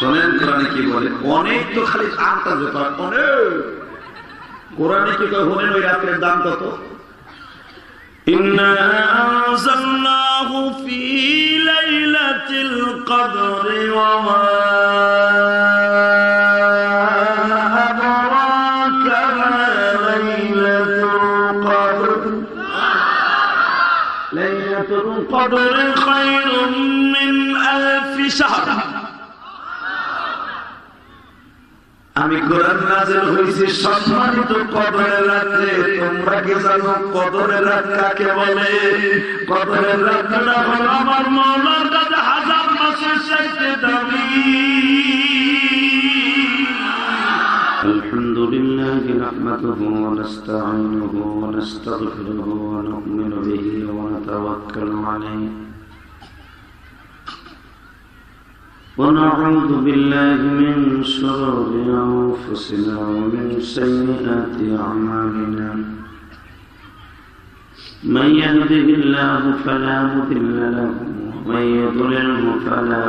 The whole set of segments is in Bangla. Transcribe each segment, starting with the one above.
শোনেন কোরআনে কি বলে, অনেক তো খালি আটটা জোতা অনেক, কোরআনে কি শোনেন ওই রাতের দাম কত? ইন্না আনজালনাহু ফি লাইলাতিল কদরি ওয়া মা আদরাকা মা লাইলাতুল কদর লাইলাতুল কদরি খায়রুম মিন আলফি শাহর। আমি কোরআন নাযিল হইছে সম্মানিত কদরের রাতে। তোমরা কি জানো কদরের রাত কাকে বলে? কদরের রাতটা হলো আমার মাওলার কাছে হাজার মাসের চাইতে দামি। আলহামদুলিল্লাহি নাহমাদুহু ওয়া নাস্তাঈনুহু ওয়া নাস্তাগফিরুহু ওয়া নু'মিনু বিহি ওয়া নাতাওয়াক্কালু আলাইহি ونعوذ بالله من شرور أنفسنا ومن سيئات أعمالنا من يهده الله فلا مضل له ومن يضلله فلا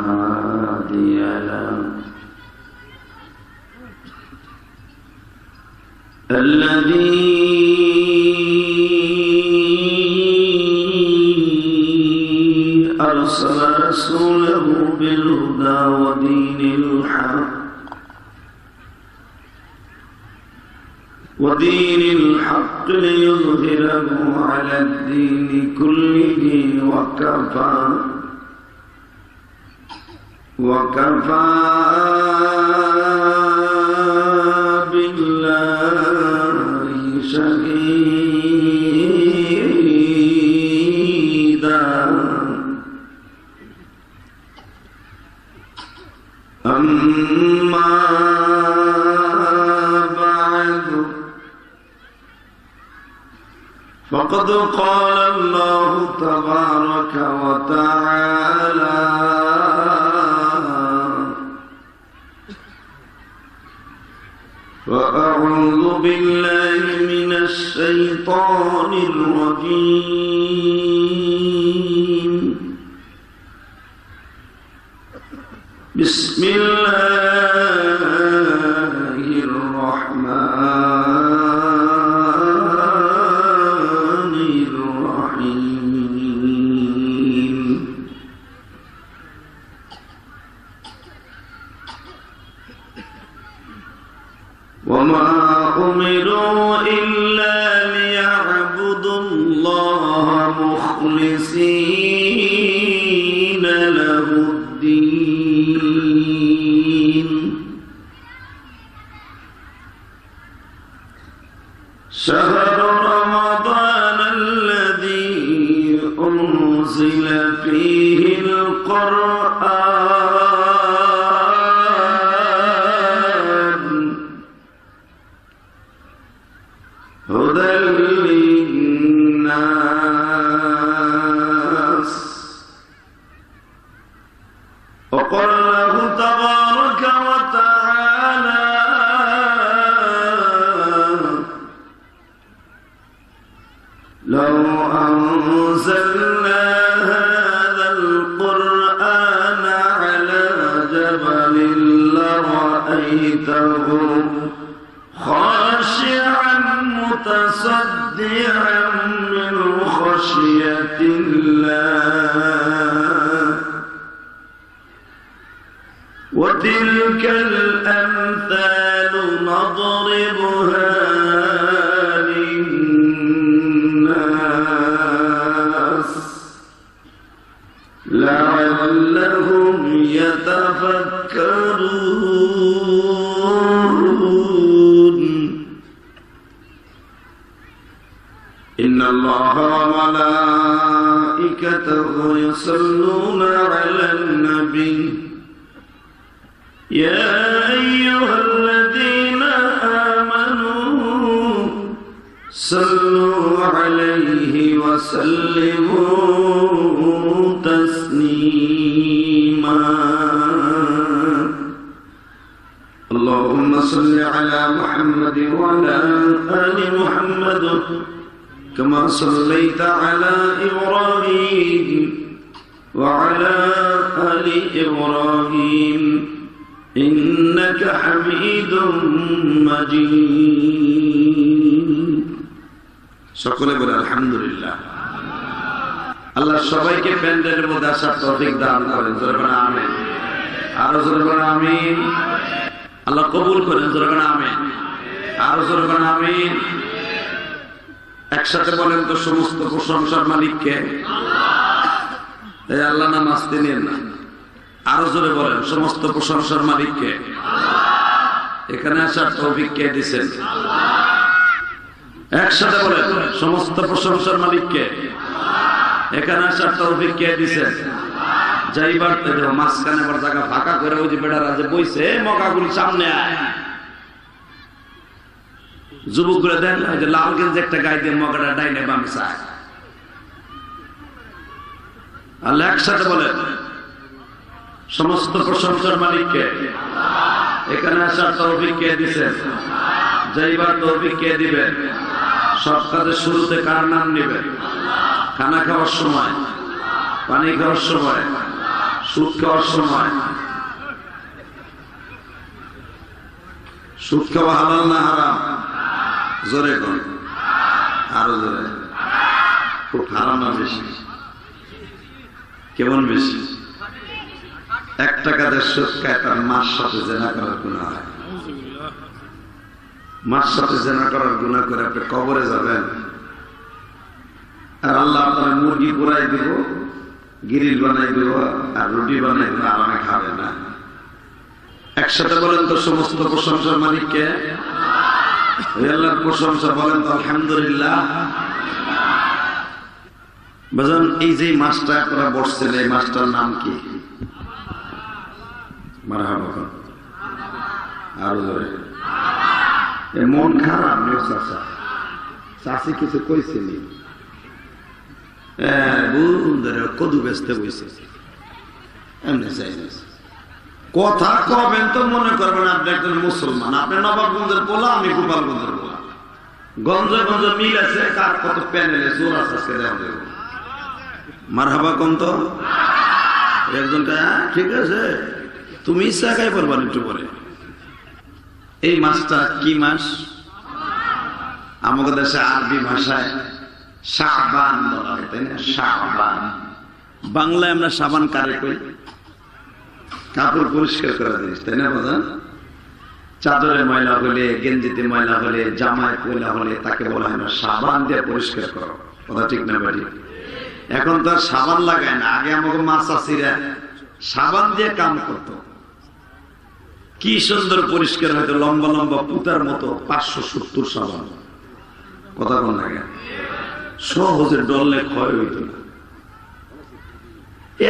هادي له الذي أرسل رسوله بالهدى ودين الحق ليظهره على الدين كله وكفى بالله شهيدا. أما بعد فقد قال الله تبارك وتعالى فأعوذ بالله من الشيطان الرجيم. بسم الله الرحمن الرحيم. وما أمروا إلا ليعبدوا الله مخلصين له الدين شهر رمضان الذي أنزل فيه القرآن هدى للناس. وقال له تبارك وتعالى لو أنزلنا هذا القرآن على جبل لرأيته خاشعا متصدعا من خشية الله. وتلك الأمثال نضربها للناس لعلهم يتفكرون. إن الله وملائكته يصلون على النبي يا أيها الذين آمنوا صلوا عليه وسلموا تسليما. اللهم صل على محمد وعلى آل محمد كما صليت على إبراهيم وعلى آل إبراهيم إنك حميد مجيد সকলে বলে আলহামদুলিল্লাহ। আল্লাহ সবাইকে প্যান্ডেলের মধ্যে আসার তৌফিক দান করেন, জোরে বলেন আমিন। আরো জোরে বলেন আমিন। আল্লাহ কবুল করেন, জোরে বলেন আমিন। আরো জোরে বলেন আমিন। একসাথে বলেন তো, সমস্ত প্রশংসার মালিককে এই আল্লাহ নাম আসতে নিন না। আরো জোরে বলেন, সমস্ত প্রশংসার মালিককে। এখানে আসার তৌফিক কে দিয়েছেন? একসাথে বলেন, সমস্ত প্রশংসার মালিককে। এখানে আসার তৌফিক কে দিয়েছেন? যাইবার মাঝখানে আবার জায়গা ফাঁকা করে ওই যে বেড়ারা যে বইছে, মকাগুলি সামনে আয়। যুবক করে দেন, ওই যে লাল গেঞ্জি একটা গায়ে দিয়ে মকাটা ডাইনে বামে চায়। আল্লাহ একসাথে বলেন, সমস্ত প্রশংসার মালিককে। এখানে আসার তৌফিক কে দিয়েছেন? যাইবার তৌফিক কে দিবেন? সব কাজের শুরুতে কার নাম নেবেন? খানা খাওয়ার সময়, পানি খাওয়ার সময়, সুদ খাওয়ার সময়। সুদ খাওয়া হালাল না হারাম? জোরে কর, আরো জোরে। খুব হারাম না বেশি? কেমন বেশি? 1 টাকা দিয়ে সুদ খায়, তার মার সাথে জেনা করার গুনাহ হয়। মার সাথে জেনা করার গুনাহ করে আপনি কবরে যাবেন, আর আল্লাহ আপনার মুরগি পোড়াই দিব, গিরিল বানাই দিব, আর রুটি বানাই দিব, আরামে খাবে না। একসাথে বলেন তো, সমস্ত প্রশংসার মালিককে। আল্লাহর প্রশংসা বলেন তো আলহামদুলিল্লাহ। বুঝলেন? এই যে মাছটা আপনারা বসছেন, এই মাছটার নাম কি? মারহাবা। আরো জোরে। মন খারাপ নেই চাচা? চাষি কিছু কইছেনি? কদু বেচতে বইছে, এমনি চাই কথা কবেন তো মনে করবেন আপনি একজন মুসলমান। আপনি নবাবগঞ্জের পোলা, আমি গোপালগঞ্জের পোলা। গঞ্জে গঞ্জে মিল আছে, কার কত প্যানেলে জোর আছে দেওয়া দেব। মারহাবা কোন তো একজনটা, ঠিক আছে তুমি ইচ্ছা খাই পারবেন একটু পরে। এই মাছটা কি মাছ? আমাদের দেশে আরবি ভাষায় শাবান বলা হয়, তাই না? শাবান। বাংলায় আমরা সাবান কারে কই? কাপড় পরিষ্কার করা জিনিস, তাই না? বাজান চাদরে ময়লা হলে, গেঞ্জিতে ময়লা হলে, জামায় ময়লা হলে তাকে বলা হয় না সাবান দিয়ে পরিষ্কার করো। কথা ঠিক না বাড়ি? এখন তো আর সাবান লাগায় না। আগে আমাকে মা চাষিরা সাবান দিয়ে কাম করতো, কি সুন্দর পরিষ্কার হয়তো, লম্বা লম্বা পুতার মতো 570 সাবান। কথা কোন লাগে? সহজে ডললে ক্ষয় হইত না।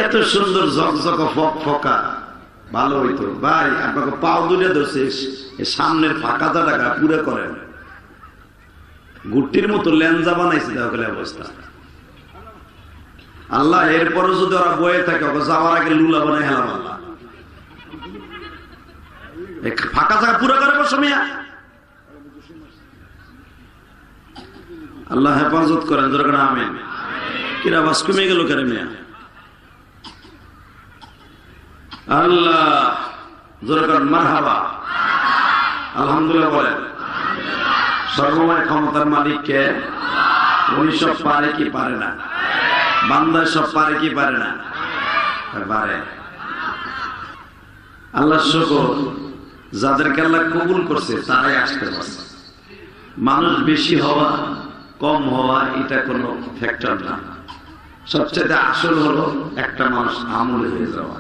এত সুন্দর ঝকঝক ফক ফকা ভালো হইতো। ভাই আপনাকে পাও দুটো ধরছে, সামনের ফাঁকা জায়গা পুরো করেন, গুটির মতো লেঞ্জা বানাইছে দেখলে অবস্থা। আল্লাহ এরপরও যদি ওরা বয়ে থাকে, ওকে যাওয়ার আগে লুলা বানাই হেলাম আল্লাহ। ফাঁকা জায়গা পুরো করে বসো মিয়া। আল্লাহ হেফাজত করেন, যেরকম আমিন। কিরা বাস কমে গেল কেন মিয়া? আল্লাহ যেরকম মারহাবা। আলহামদুলিল্লাহ বলেন। সর্বময় ক্ষমতার মালিককে। উনি সব পারে কি পারে না? বান্দা সব পারে কি পারে না? পারে। আল্লাহ শুকর, যাদেরকে আল্লাহ কবুল করছে তারাই আসতে পারছে। মানুষ বেশি হওয়া কম হওয়া এটা কোনো ফ্যাক্টর না। সবচেয়ে আসল হলো একটা মানুষ আমল হয়ে যাওয়া।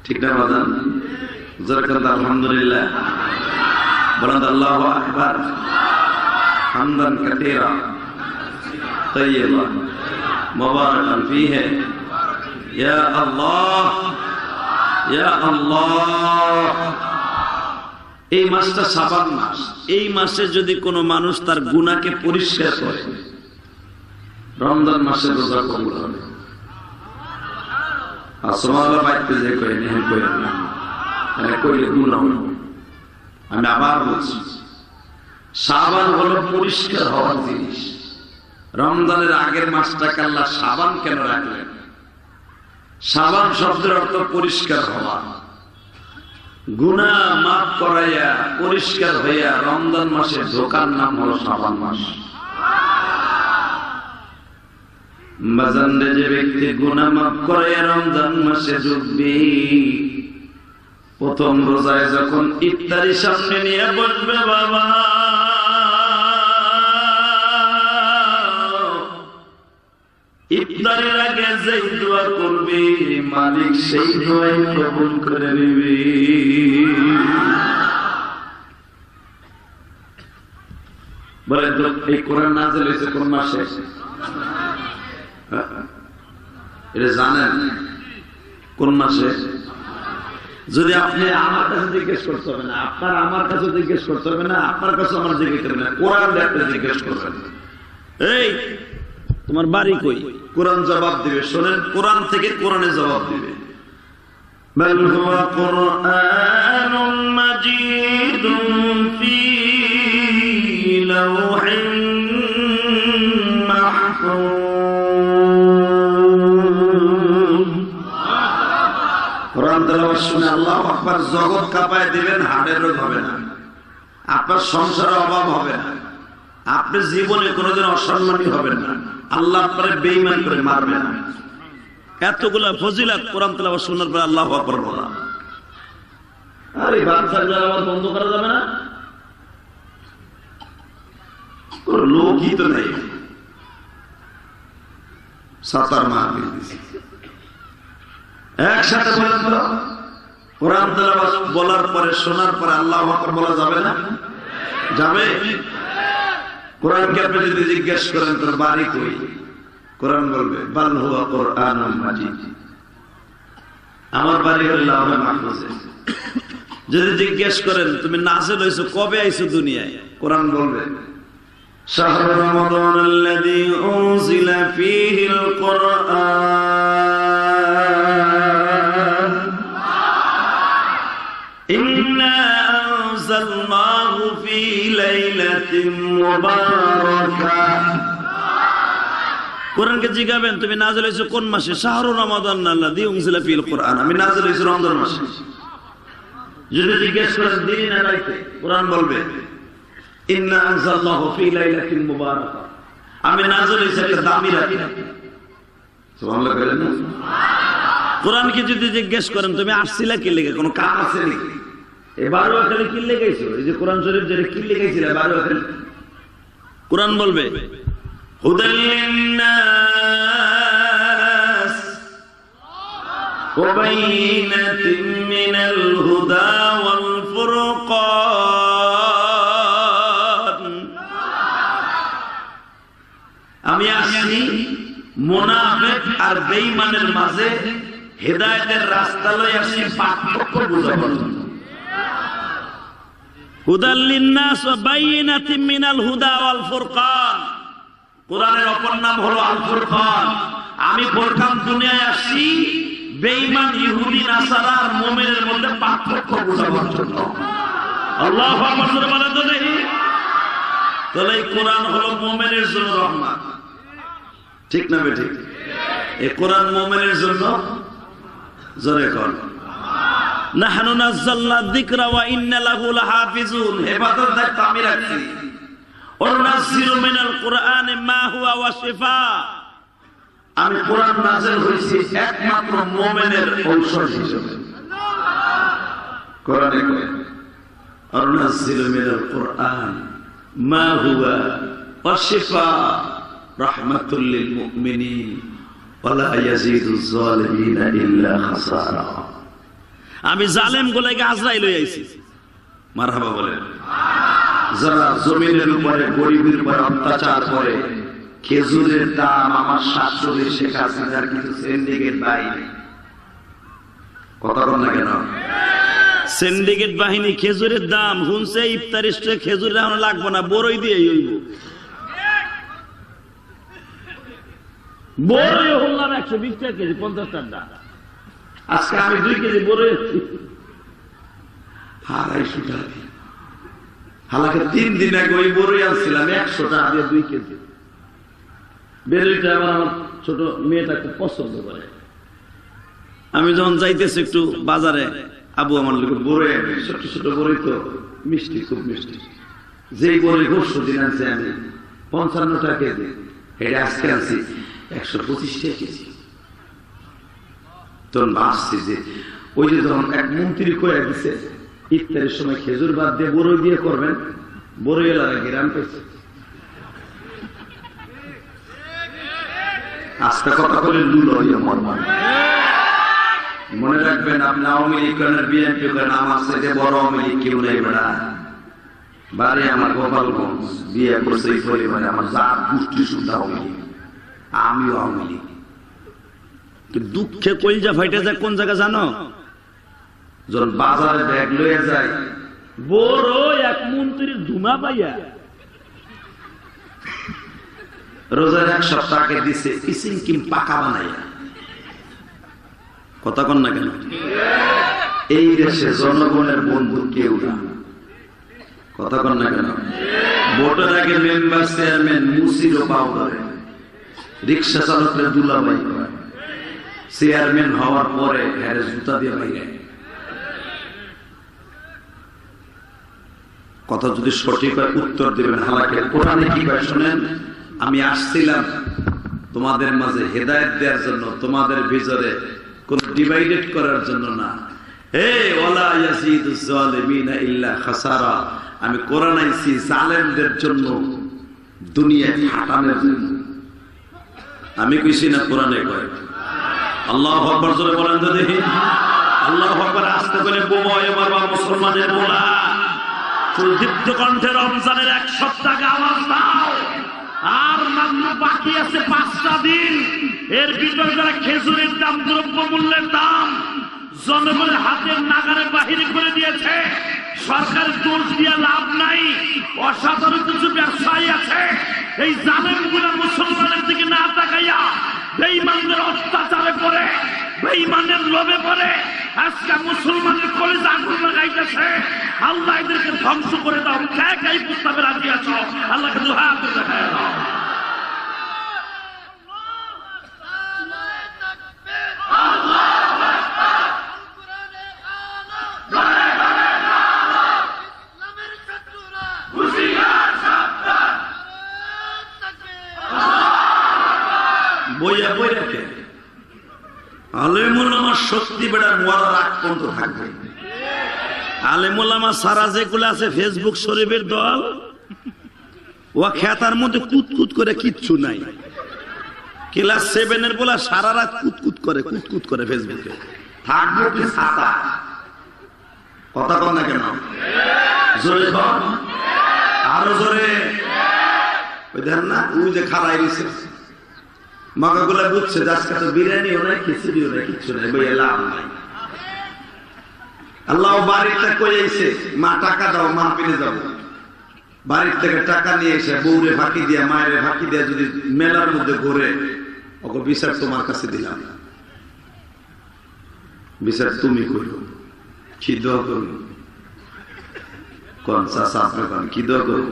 ঠিক না বাজান? যেরকম আলহামদুলিল্লাহ বলেন, আল্লাহু আকবার হামদান কাসীরা তাইয়্যিবা মুবারাকান ফীহি। ইয়া আল্লাহ, ইয়া আল্লাহ। এই মাসটা শাবান মাস। এই মাসে যদি কোনো মানুষ তার গুনাহকে পরিষ্কার করে, রমজান মাসে রোজা কবুল হবে। আসমাওয়ালা বাইতে যে কই নেই কই না, মানে কইলে গুনাহ হবে। আমি আবার বলছি, শাবান হলো পরিষ্কার হওয়ার জিনিস। রমজানের আগের মাসটাকে আল্লাহ শাবান কেন রাখলেন? সাবান শব্দের অর্থ পরিষ্কার হওয়া, গুনাহ মাফ করাইয়া পরিষ্কার হইয়া রমজান মাসে ঢোকার নাম হলো সাবান মাস। বাজারে যে ব্যক্তি গুনাহ মাফ করাইয়া রমজান মাসে ঢুকবে, প্রথম রোজায় যখন ইফতারি সামনে নিয়ে বসবে, বাবা ইফতারের আগে যেই দোয়া করবে মালিক সেই দোয়াই কবুল করে নেবে। বলে তো এই কোরআন নাযিল হয়েছে কোন মাসে? এটা জানেন কোন মাসে? যদি আপনি আমার কাছে জিজ্ঞেস করতে হবে না, আপনার আমার কাছে জিজ্ঞেস করতে হবে না, আপনার কাছে আমার জিজ্ঞেস করবে না, কোরআন দেখতে জিজ্ঞেস করবেন, এই তোমার বাড়ি কই? কোরআন জবাব দিবে। শোনেন, কোরআন থেকে কোরআনে জবাব দিবে। বাল হুয়া কুরআনুম মাজিদুন ফি লাওহিন মাহফুজ। কোরআন তেলাওয়াত শুনে আল্লাহু আকবার জগৎ কাঁপায় দিবেন, হাড়ের রোগ হবে না, আপনার সংসারে অভাব হবে না, আপনি জীবনে কোনোদিন অসম্মানী হবেন না, আল্লাহ আপনারে বেঈমান করে মারবে না। এতগুলা ফজিলত কোরআন তেলাওয়াত শোনার পরে আল্লাহু আকবার বলা। আরে বাচ্চাগুলো আবার বন্ধ করা যাবে না? কোন লোকই তো নেই, সাতার মাহফিল একসাথে বলেন তো, কোরআন তেলাওয়াত বলার পরে শোনার পরে আল্লাহু আকবার বলা যাবে না? যাবে। কোরআনকে আপনি যদি জিজ্ঞেস করেন তোর বাড়ি কই, কোরআন বলবে বাল হুয়া কুরআনুম মাজিদ, আমার বাড়ি হলো লাওহে মাহফুজে। যদি জিজ্ঞেস করেন তুমি নাযিল হইছো কবে আইছো দুনিয়ায়, কোরআন বলবে শাহরু রমাদানাল্লাযী উনজিলা ফীহিল কুরআন ইন্না আনজালনাহু ফী লাইলাতিন মুবারাকাহ। কোরআনকে জিজ্ঞাবেন তুমি নাযিল হইছো কোন মাসে? শাহরু রমাদানাল্লাযী উনজিলা ফীহিল কুরআন, আমি নাযিল হইছি রমজান মাসে। যদি জিজ্ঞেস করেন দিনে না রাইতে, কোরআন বলবে ইন্না আনজালনাহু ফী লাইলাতিন মুবারাকাহ, আমি নাযিল হইছি একটা দামি রাতে। সুবহানাল্লাহ বলেন না? কোরআনকে যদি জিজ্ঞেস করেন তুমি আসছিলা কি লাগি, কোনো কাম আছে নাকি? এবারও এখানে কি লেগাইছো? এই যে কোরআন শরীফ যেটা কি লেগাইছিল এবারও এখানে, কোরআন বলবে হুদাল লিন্নাস ওয়া বাইনাতিন মিনাল হুদা ওয়াল ফুরকান। আমি আসছি মুনাফিক আর বেঈমানের মাঝে হেদায়েতের রাস্তা লই আসি, পার্থক্য বুঝাবার জন্য। হুদাল লিন্নাস ওয়া বাইনাতিন মিনাল হুদা ওয়াল ফুরকান, কোরআনের অপর নাম হলো আল ফুরকান। আমি ফুরকান দুনিয়ায় আসছি বেঈমান ইহুদি নাসারা আর মুমিনের মধ্যে পার্থক্য বোঝাবার জন্য। আল্লাহু আকবার বলেন তো দেখি। তাহলে এই কোরআন হলো মুমিনের জন্য রহমত, ঠিক না বেঠিক? এই কোরআন মুমিনের জন্য, জোরে কর নাহনু নাযালনা যিকরা ওয়া ইন্না লাহু লাহাফিজুন, হেফাজত দায়িত্ব আমি রাখছি। ওয়া নাযিলু মিনাল কুরআনি মা হুয়া ওয়া শিফা, আমি কোরআন নাযিল হইছি একমাত্র মুমিনের ঔষধ হিসেবে। কোরআনে কয় ওয়া নাযিলু মিনাল কুরআন মা হুয়া ওয়া শিফা রাহমাতুল লিল মুমিনিন ওয়া লা ইয়াজিদুজ জালিমিনা ইল্লা খাসারা। আমি জালেম গুলোকে আজরাইল লই আইছি, মারহাবা বলেন। যারা জমিনের উপরে গরিবের উপর অত্যাচার করে, খেজুরের দাম আমার শাশুড়ি শেখ হাসিনার কিন্তু সিন্ডিকেট বাহিনী, কথা বল না কেন? সিন্ডিকেট বাহিনী খেজুরের দাম শুনছে ইফতারিস্টে খেজুর এখন লাগবে না, বড়ই দিয়ে হইব। বড়ই হলাম 120 টাকা কেজি, 50 টাকা। আজকে আমি 2 কেজি বড়ই আছি 250 টাকা। হালাকে 3 দিন আগে ওই বড়ই আনছিলাম 100 টাকা দিয়ে 2 কেজি। বেরোইটা আমার ছোট মেয়েটা খুব পছন্দ করে, আমি যখন যাইতেছি একটু বাজারে, আবু আমার লোক বড়ই আনে, ছোট ছোট বড়ই তো মিষ্টি, খুব মিষ্টি। যেই বড়ই ঘুরশো দিন আনছি আমি 55 টাকা কেজি, এটা আজকে আনছি 125 টাকা কেজি। তখন ভাবছি যে ওই যে যখন এক মন্ত্রী কয়ে দিছে ইফতারের সময় খেজুর বাদ দিয়ে বড়ই দিয়ে করবেন, বড়ই এলাকা গ্রাম পেয়েছে। আস্তে কথা বলে লুল মনে রাখবেন, আপনি আওয়ামী লীগ করেন, বিএনপি করেন, আমার সাথে বড় আওয়ামী লীগ কেউ নেই। বেড়া বাড়ি আমার গোপালগঞ্জ, বিয়ে করছে এই পরিবারে, আমার জাত গোষ্ঠী শুদ্ধ আওয়ামী লীগ, আমিও আওয়ামী লীগ। দুঃখে কইজা ফাইটে যায় কোন জায়গা জানো? যখন বাজারে ব্যাগ লয়ে যায়, বড় এক মন্ত্রীর ধুমা পাইয়া রোজার 1 সপ্তাহ আগে দিছে ইসিং কিম পাকা বানাইয়া। কথা কন না কেন? এই দেশে জনগণের বন্ধু কেউ না। কথা কন না কেন? ভোটের আগে মেম্বার চেয়ারম্যান মুসিরও পাও ধরে, রিক্সা চালকের দুলাভাই করে, চেয়ারম্যান হওয়ার পরে হ্যারে জুতা দিয়ে বাইরে। কথা যদি সঠিক হয় উত্তর দেবেন। হালাকে কোরআনে কি কয় শুনেন, আমি আসছিলাম তোমাদের মাঝে হেদায়েত দেওয়ার জন্য, তোমাদের ভিতরে কোন ডিভাইডেড করার জন্য না। হে ওয়ালা ইয়াজিদুজ জালিমিনা ইল্লা খাসারা, আমি কোরআন আইছি জালেমদের জন্য, দুনিয়ায় ফাটানোর জন্য। আমি কইছি না, কোরআনে কয়। আল্লাহু আকবার জোরে বলেন তো দেখি। আল্লাহু আকবার আস্তে করে বোমা এবার মুসলমানের বলা সুদীপ্ত কণ্ঠে রমজানের 1 সপ্তাহ আওয়াজ দাও। আর মাত্র বাকি আছে 5টা দিন। এর ভিতরে যারা খেজুরের দাম, দ্রব্য মূল্যের দাম জনগণের হাতের নাগারে বাহির করে দিয়েছে, সরকারের দোষ দিয়ে লাভ নাই। অসাধারণ কিছু ব্যবসায়ী আছে, এই জালেমগুলো মুসলমানের দিকে না তাকাইয়া বেঈমানদের অত্যাচারে পড়ে, বেঈমানের লোভে পড়ে আজকে মুসলমানের কলেজে আগুন লাগাইতেছে। আল্লাহ এদেরকে ধ্বংস করে দাও। কে কে প্রস্তাবে রাজি আছো? আল্লাহকে দোয়া করে দেখায় দাও। বইয়া বই রাখে আলেমুলামা শক্তি বেড়ার মরার আগ পর্যন্ত থাকবে। আলেমুলামা সারা যেগুলো আছে ফেসবুক শরীফের দল, ও খেতার মধ্যে কুতকুত করে কিচ্ছু নাই। ক্লাস 7 বলা সারা রাত কুতকুত করে ফেসবুকে থাকবো কি ছাতা। কথা বল না কেন? জোরে বল, আরো জোরে। ওই দেখেন না, ওই যে খাড়াই রয়েছে, মাকাগুলা বুঝছে আজকে তো বিরিয়ানিও নাই, খিচুড়িও নাই, কিচ্ছু নাই, বইয়ে লাভ নাই। আল্লাহ বাড়িতে কই আইছে, মা টাকা দাও, মা পেলে যাবো। বাড়ির থেকে টাকা নিয়ে এসে বউরে ফাঁকি দিয়া, মায়ের ফাঁকি দিয়া যদি মেলার মধ্যে ঘুরে, ওকে বিচার তোমার কাছে দিলাম, বিচার তুমি করো। কি দোয়া করো? কোন চাষা আপনার কোন কি দোয়া করো?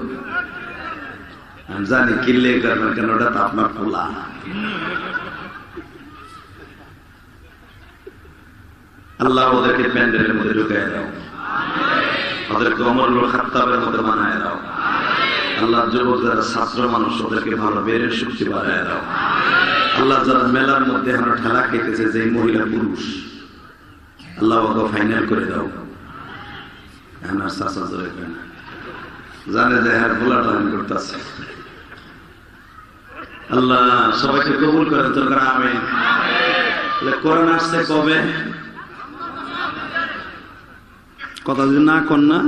আমি জানি কিনলে করবেন, কেন ওটা তো আপনার খোলা। আল্লাহ ওদেরকে প্যান্ডেলের মধ্যে ঢুকাই দাও, ওদেরকে ওমর ইবনে খাত্তাবের মধ্যে বানায় দাও। আল্লাহ যুবক যারা ছাত্র মানুষ, ওদেরকে ভালো বেরের শক্তি বাড়ায় দাও। আল্লাহ যারা মেলার মধ্যে আমরা ঠেলা খেতেছে, যে মহিলা পুরুষ, আল্লাহ ওকে ফাইনাল করে দাও। আমার চাচা জোরে কেন জানে যে হ্যাঁ ভোলাটা করতেছে। আল্লাহ সবাইকে কবুল করে তোর আমিন। কোরআন আসছে কবে? কথা যদি না কর না,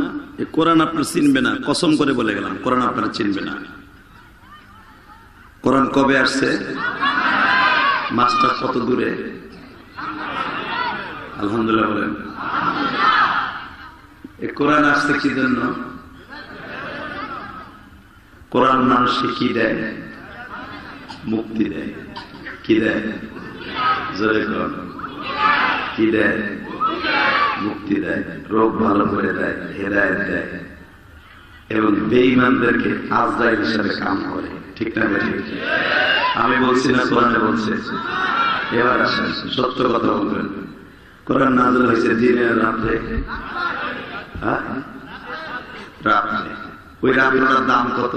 কোরআন আপনার চিনবে না, কসম করে বলে গেলাম, কোরআন আপনার চিনবে না। কোরআন কবে আসছে? মাসটা কত দূরে? আলহামদুলিল্লাহ বলেন। কোরআন আসছে কি জন্য? কোরআন মানুষকে কি দেয়? মুক্তি দেয়। কি দেয়? জোরে কোরআন কি দেয়? মুক্তি দেয়, রোগ ভালো করে দেয়, হেদায়েত দেয়, এবং বেঈমানদেরকে আজরাইল হিসেবে কাম করে। ঠিক না? আমি বলছি না, কোরআনে বলছে। এবার আসেন, সত্য কথা বলবেন। কোরআন নাযিল হয়েছে দিনের রাতে, রাতে। ওই রাতের দাম কত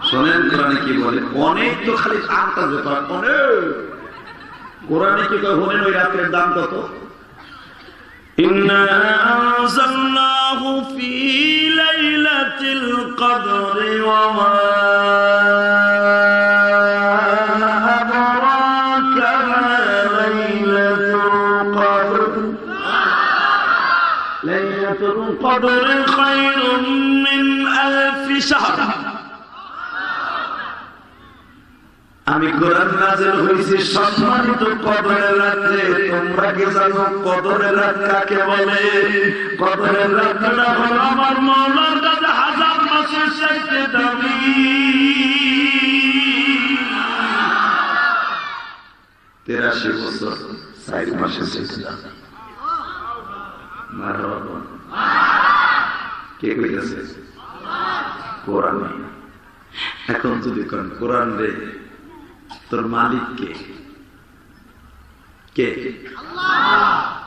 শোনেন? কোরআনে কি বলে? অনেক তো খালি আন্দাজ ব্যাপার, অনেক। কোরআনে কি বলেন ওই রাতের দাম কত? ইন্না আনজালনাহু ফি লাইলাতিল কদরি ওয়া মা আদরাকা মা লাইলাতুল কদর। লাইলাতুল কদরি খায়রুম মিন আলফি শাহর। আমি কোরআন নাযিল হইছে সম্মানিত কদরের রাতে। তোমরা কি জানো কদরের রাত কাকে বলে? কদরের রাতটা হলো আমার মাওলার কাছে হাজার মাসের চাইতে দামি। 83 বছর 4 মাসের চাইতে দামি। মারহাবা। কে কইতেছে? কোরআন। এখন যদি কোন কোরআন রে তোর মালিক কে? কে?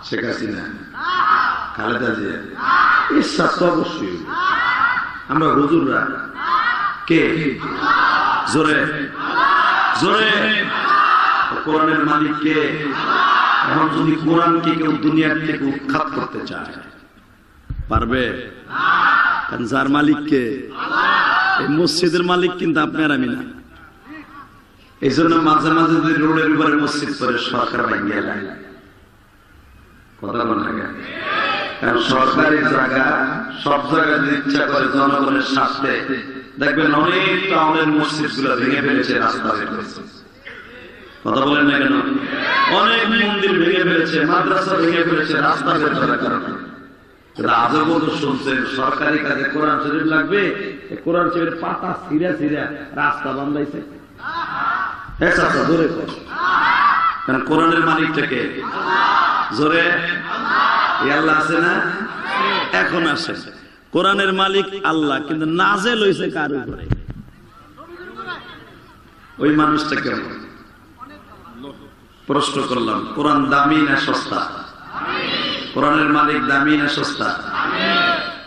শেখ হাসিনা, খালেদা জিয়া, ঈশ্বর তো অবশ্যই। আমরা হুজুররা কে? জোরে জোরে। কোরআনের মালিক কে? এখন যদি কোরআনকে কেউ দুনিয়ার থেকে উৎখাত করতে চায় পারবে? কারণ যার মালিক কে? এই মসজিদের মালিক কিন্তু আপনি আর আমি না। এই জন্য মাঝে মাঝে যদি রোডের উপরে মসজিদ করে সরকার ভাঙিয়ে দেয়, কথা বলে না? কারণ সরকারি জায়গা সব জায়গায় ইচ্ছা করে জনগণের স্বার্থে দেখবেন অনেক টাউনের মসজিদ গুলো ভেঙে ফেলেছে, রাস্তা বের করেছে। কথা বলেন না কেন? অনেক মন্দির ভেঙে ফেলেছে, মাদ্রাসা ভেঙে ফেলেছে, রাস্তা বের করার কারণে। আজও বলতো শুনছেন সরকারি কাজে কোরআন শরীফ লাগবে, কোরআন শরীফের পাতা ছিঁড়া ছিঁড়া রাস্তা বান্ধাইছে। কারণ কোরআনের মালিক থেকে জোরে আল্লাহ আছে না? এখন আসে কোরআনের মালিক আল্লাহ, কিন্তু নাজেল হইছে কার উপরে? ওই মানুষটা কেমন? প্রশ্ন করলাম, কোরআন দামি না সস্তা? কোরআনের মালিক দামি না সস্তা?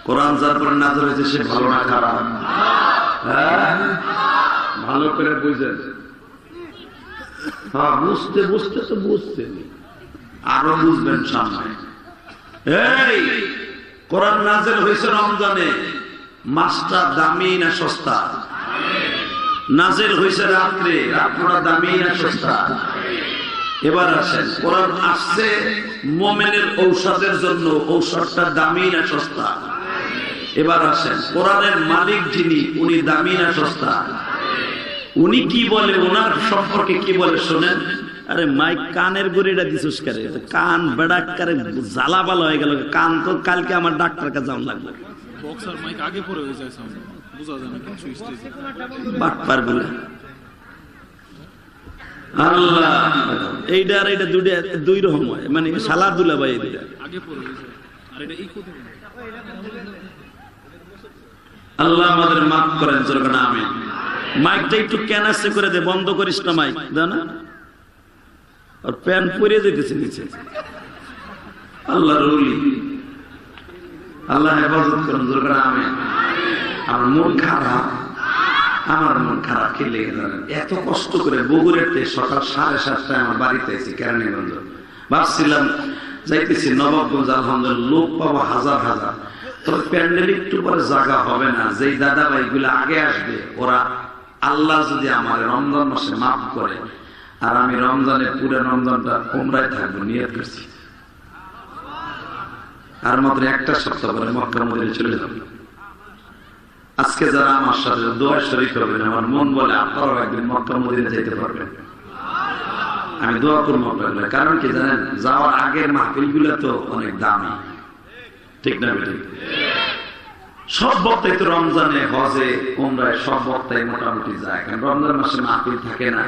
কোরআন যার পরে নাজেল হয়েছে সে ভালো না খারাপ? হ্যাঁ, ভালো করে বুঝেন। হ্যাঁ, বুঝতে বুঝতে তো বুঝতে আরো বুঝবেন সামনে। এই কোরআন নাযিল হয়েছে রমজানে, মাসটা দামি না সস্তা? নাযিল হয়েছে রাত্রে, রাতটা দামি না সস্তা? এবার আসেন, কোরআন আসছে মুমিনের ঔষধের জন্য, ঔষধটা দামি না সস্তা? এবার আসেন, কোরআনের মালিক যিনি, উনি দামি না সস্তা? উনি কি বলে, ওনার সম্পর্কে কি বলে শোনেন। আরে মাইক কানের গড়িটা দিছিস কারে? কান বেড়াক কারে জ্বালা ভালো হয়ে গেল। কান তো কালকে আমার ডাক্তার কাছে যাওয়া লাগবে। বক্সার মাইক আগে পড়ে হয়ে যায়, সাউন্ড বুঝা যায় না কিছু স্টেজে বাটপার গুলো। আল্লাহ, এইটা আর এইটা দুই রকম হয়, মানে শালা দুলা ভাই দুইটা আগে পড়ে হয়ে যায়। আর এটা ইকো দেবে। আল্লাহ আমাদের মাফ করেন, জোরে আমিন। মাইকটা একটু ক্যানাসে করে দে, বন্ধ করিস না মাইক, দাও না। আর প্যান পরে যেতেছে নিচে। আল্লাহ রুলি, আল্লাহ হেফাজত করেন, জোরে আমিন। আমার মন খারাপ, আমার মন খারাপ কি লেগে জানেন? এত কষ্ট করে বগুড়াতে সকাল 7:30টায় আমার বাড়িতে এসেছি কেরানীগঞ্জ। ভাবছিলাম যাইতেছি নবাবগঞ্জ, আলহামদুলিল্লাহ লোক পাবো হাজার হাজার। তবে প্যান্ডেল একটু পরে জায়গা হবে না। যেই দাদা ভাই গুলো আগে আসবে, ওরা আল্লাহ যদি আমার রমজান মাসে মাফ করে, আর আমি রমজানে পুরো রমজানটা উমরায় থাকবো, নিয়ত করছি। আর মাত্র একটা সপ্তাহ পরে মক্কা মদিনায় চলে যাবো। আজকে যারা আমার সাথে দোয়া শরীক হবেন, আমার মন বলে আপনারাও একদিন মক্কা মদিনায় যেতে পারবেন। আমি দোয়া করবো আপনাদের। কারণ কি জানেন, যাওয়ার আগের মাহফিল গুলো তো অনেক দামি, ঠিক না বেটি? সব বক্তাই তো রমজানে, হজে, উমরায় সব বক্তাই মোটামুটি যায়। কারণ রমজান মাসে মাহফিল থাকে না,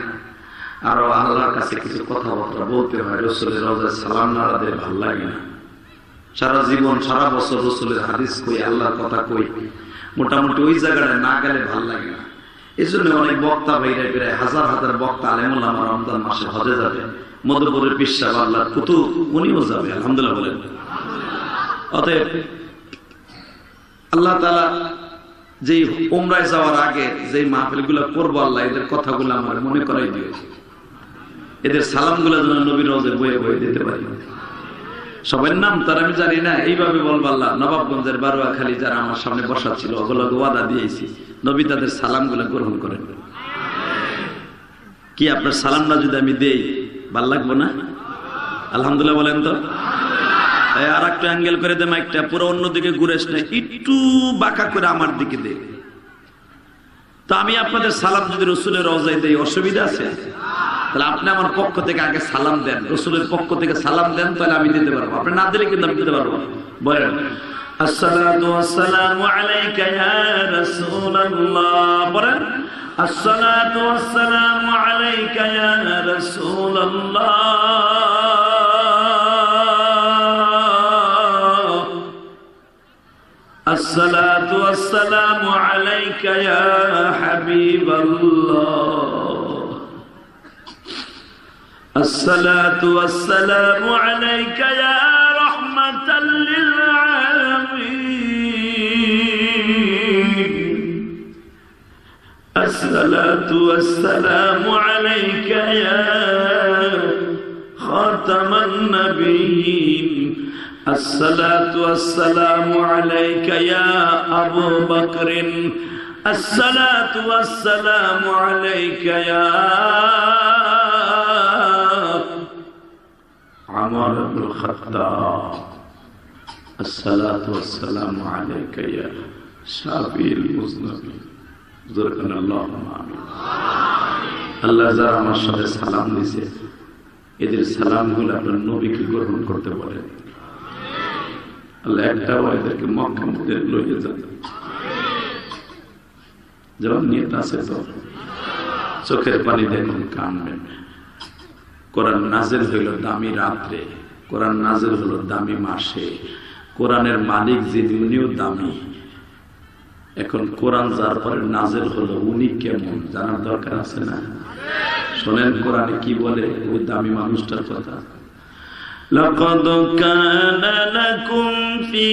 আরো আল্লাহর কাছে কিছু কথাবার্তা বলতে হয়। রাসূলের রওজায় সালাম না দিলে ভালো লাগে না। সারা জীবন সারা বছর রাসূলের হাদিস কই, আল্লাহর কথা কই, মোটামুটি ওই জায়গায় না গেলে ভালো লাগে না। এই জন্য অনেক বক্তা বাইরে প্রায় হাজার হাজার বক্তা আলেমুল্লাহ রমজান মাসে হজে যাবে। মধুপুরের পীর সাহেব আল্লাহর কুতুব উনিও যাবে, আলহামদুলিল্লাহ বলেন। অতএব আল্লাহ তাআলা যে উমরায় যাওয়ার আগে যে মাহফিলগুলো করবো, আল্লাহ এদের কথাগুলো আমার মনে করাই দিও, এদের সালামগুলো যেন নবীর রওজে বয়ে বয়ে দিতে পারি। সবার নাম তার আমি জানি না, এইভাবে বলবো আল্লাহ নবাবগঞ্জের বারোয়াখালী যারা আমার সামনে বসা ছিল ওগুলো ওয়াদা দিয়েছি, নবী তাদের সালামগুলো গ্রহণ করেন। কি আপনার সালামটা যদি আমি দেই ভাল লাগবো না? আলহামদুলিল্লাহ বলেন তো। আর একটু অ্যাঙ্গেল করে দে মাইকটা, পুরো অন্যদিকে ঘুরেস না, একটু বাঁকা করে আমার দিকে দে। তো আমি আপনাদের সালাম যদি রসুলের রওজায় দেই অসুবিধা আছে? তাহলে আপনি আমার পক্ষ থেকে আগে সালাম দেন, রসুলের পক্ষ থেকে সালাম দেন, তাহলে আমি দিতে পারবো। আপনি না দিলে কিন্তু আমি দিতে পারবো। বলেন আসসালাতু ওয়াসসালামু আলাইকা ইয়া রাসূলুল্লাহ, বলেন আসসালাতু ওয়াসসালামু আলাইকা ইয়া রাসূলুল্লাহ, আসসালাতু ওয়াসসালামু আলাইকা ইয়া হাবিবাল্লাহ, আসসালাতু ওয়াসসালামু আলাইকা ইয়া রাহমাতাল লিল আলামিন, আসসালাতু ওয়াসসালামু আলাইকা ইয়া খাতামান নবিয়্যিন, আসসালাতু ওয়াসসালামু আলাইকা ইয়া আবু বকর, আসসালাতু ওয়াসসালামু আলাইকা ইয়া عمر بن الخطاب، الصلاة والسلام عليك يا شافي المذنبين، ذكرنا اللهم آمين। আল্লাহ যারা আমার সাথে সালাম দিয়েছে এদের সালামগুলো আপনার নবীকে গ্রহণ করতে পারেন। আল্লাহ একটা এদেরকে মক্কা মধ্যে লইয়ে যান, যেমন নিয়ত আছে তো চোখের পানি দেখুন, কানবেন। কোরআন নাজিল হইল দামি রাত্রে, কোরআন নাজিল হলো দামি মাসে, কোরআনের মালিক যিনি উনিও দামি। এখন কোরআন যার পরে নাজিল হলো উনি কেমন জানার দরকার আছে না? শোনেন কোরআনে কি বলে ওই দামি মানুষটার কথা। লাকাদ কানা লাকুম ফি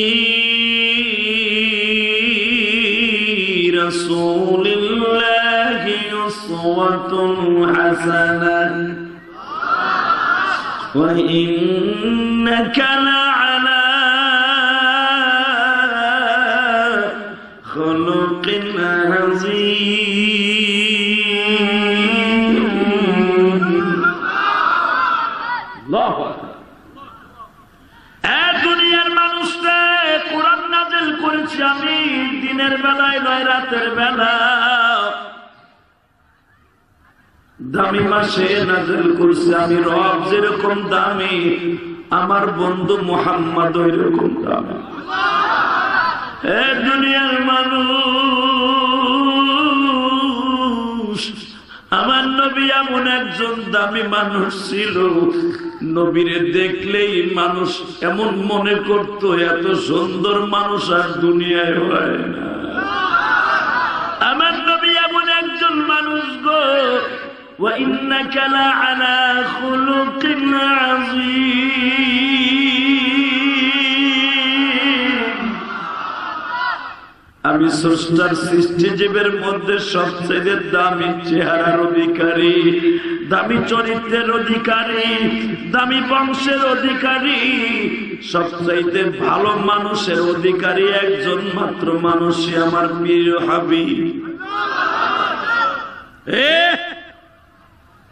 রাসূলিল্লাহি উসওয়াতুন হাসানাহ وإنك لعلى خلق عظيم। الله أكبر। দুনিয়ার মানুষরা কোরআন নাযিল করেছি আমি দিনের বেলায় নয়, রাতের বেলা। দামি মাসে নাযিল করছি আমি রব, যেরকম দামি আমার বন্ধু মুহাম্মদ ওইরকম দামি। এ দুনিয়ার মানুষ, আমার নবী এমন একজন দামি মানুষ ছিল, নবীরে দেখলেই মানুষ এমন মনে করত এত সুন্দর মানুষ আর দুনিয়ায় হয় না। আমার নবী এমন একজন মানুষ গো, وإنك لعلى خلق عظيم। আমি স্রষ্টার সৃষ্টিজীবের মধ্যে সবচেয়ে দামি চেহারার অধিকারী, দামি চরিত্রের অধিকারী, দামি বংশের অধিকারী, সবচাইতে ভালো মানুষের অধিকারী একজন মাত্র মানুষই আমার প্রিয় হাবিব।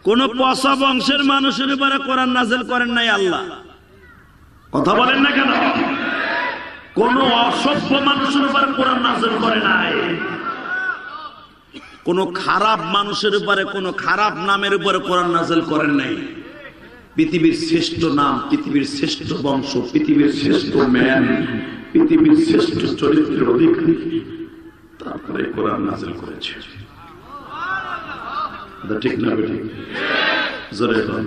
কোন পচা বংশের মানুষের উপরে কোরআন নাযিল করেন নাই আল্লাহ। কথা বলেন না কেন? কোন অসভ্য মানুষের উপরে কোরআন নাযিল করে নাই। কোন খারাপ মানুষের উপরে, কোন খারাপ নামের উপরে কোরআন নাযিল করেন নাই। পৃথিবীর শ্রেষ্ঠ নাম, পৃথিবীর শ্রেষ্ঠ বংশ, পৃথিবীর শ্রেষ্ঠ ম্যান, পৃথিবীর শ্রেষ্ঠ চরিত্রের অধিকারী, তারপরে কোরআন নাযিল করেছে। ঠিক না বেঠিক? জোরে বল,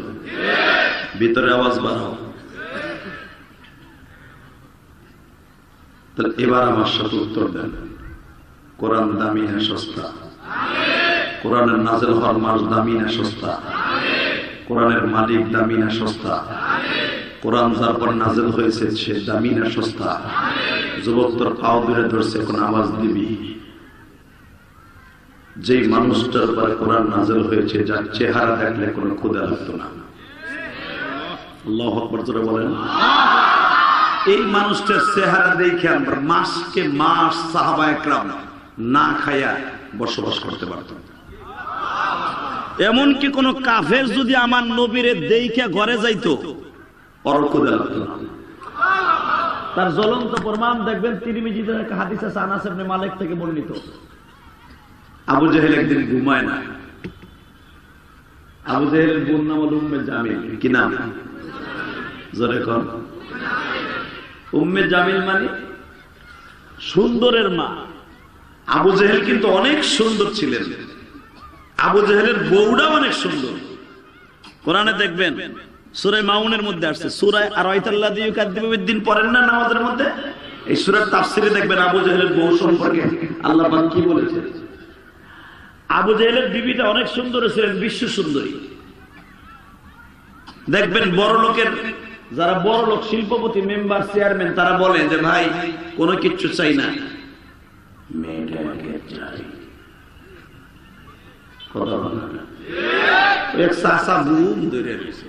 ভিতরে আওয়াজ বাড়াও। তাহলে এবার আমার সাথে উত্তর দেন, কোরআন দামি না সস্তা? কোরআনের নাযিল হওয়ার মাস দামি না সস্তা? কোরআনের মালিক দামি না সস্তা? কোরআন যার পর নাযিল হয়েছে সে দামি না সস্তা? যুবক তোর পাও ধরে ধরছে, কোন আওয়াজ দিবি? যে মানুষটার পর কোরআন নাযিল হয়েছে, যার চেহারা দেখলে কোনো ক্ষুধা লাগতো না। আল্লাহু আকবার জোরে বলেন। এই মানুষটার চেহারা দেখে আমরা মাসকে মাস সাহাবায়ে কেরাম না খায়া বসবাস করতে পারতাম। এমনকি কোন কাফের যদি আমার নবীরে দেখে ঘরে যাইতো, ওর ক্ষুধা লাগতো না। তার জ্বলন্ত প্রমাণ দেখবেন তিরমিজিতে একটা হাদিস আছে, আনাস ইবনে মালিক থেকে বর্ণিত। আবু জেহেল একদিন ঘুমায় না। আবু জেহেলের বোন নাম হলো উম্মে জামিল। কি নাম? জোরে কোন? উম্মে জামিল মানে সুন্দরের মা। আবু জেহেল কিন্তু অনেক সুন্দর ছিলেন। আবু জেহেলের বউটা অনেক সুন্দর। কোরআনে দেখবেন সূরা মাউনের মধ্যে আসছে, সূরা আরাইতাল্লাযী ইউকাযযিবু বিদ্দিন পড়েন না নামাজের মধ্যে? এই সূরার তাফসীরে দেখবেন আবু জেহেলের বউ সম্পর্কে আল্লাহ পাক কি বলেছে। আবু জেহেলের বিবিটা অনেক সুন্দর ছিলেন, বিশ্ব সুন্দরী। দেখবেন বড় লোকের, যারা বড় লোক, শিল্পপতি, মেম্বার, চেয়ারম্যান, তারা বলেন যে ভাই কোনো কিচ্ছু চাই না, মেয়েটাকে চাই। কথা বলে না, এক সাসা বুম ধরে রয়েছে,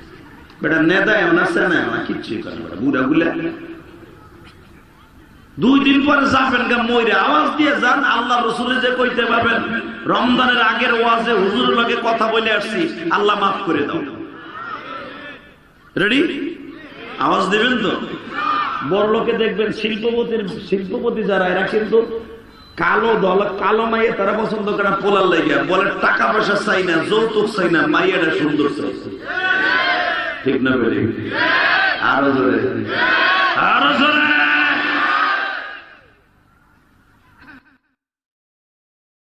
বেটা নেতা এমন আছে না, কিচ্ছুই করে না, বুড়া গুলা। 2 দিন পরে যাবেন গা মইরা, আওয়াজ দিয়ে যান। আল্লাহ রাসূলের যে কইতে পারবেন রমজানের আগের ওয়াজে হুজুরের লগে কথা বলে আসছি, আল্লাহ মাফ করে দাও। রেডি? আওয়াজ দিবেন তো? বড় লোকে দেখবেন শিল্পপতি যারা, এরা কিন্তু কালো দল, কালো মাইয়ে তারা পছন্দ করে পোলার লাগিয়া, বলে টাকা পয়সা চাই না, যৌতুক চাই না, মাইয়াটা সুন্দর চাই। ঠিক না বেড়ে? আরো জোরে, আরো জোরে।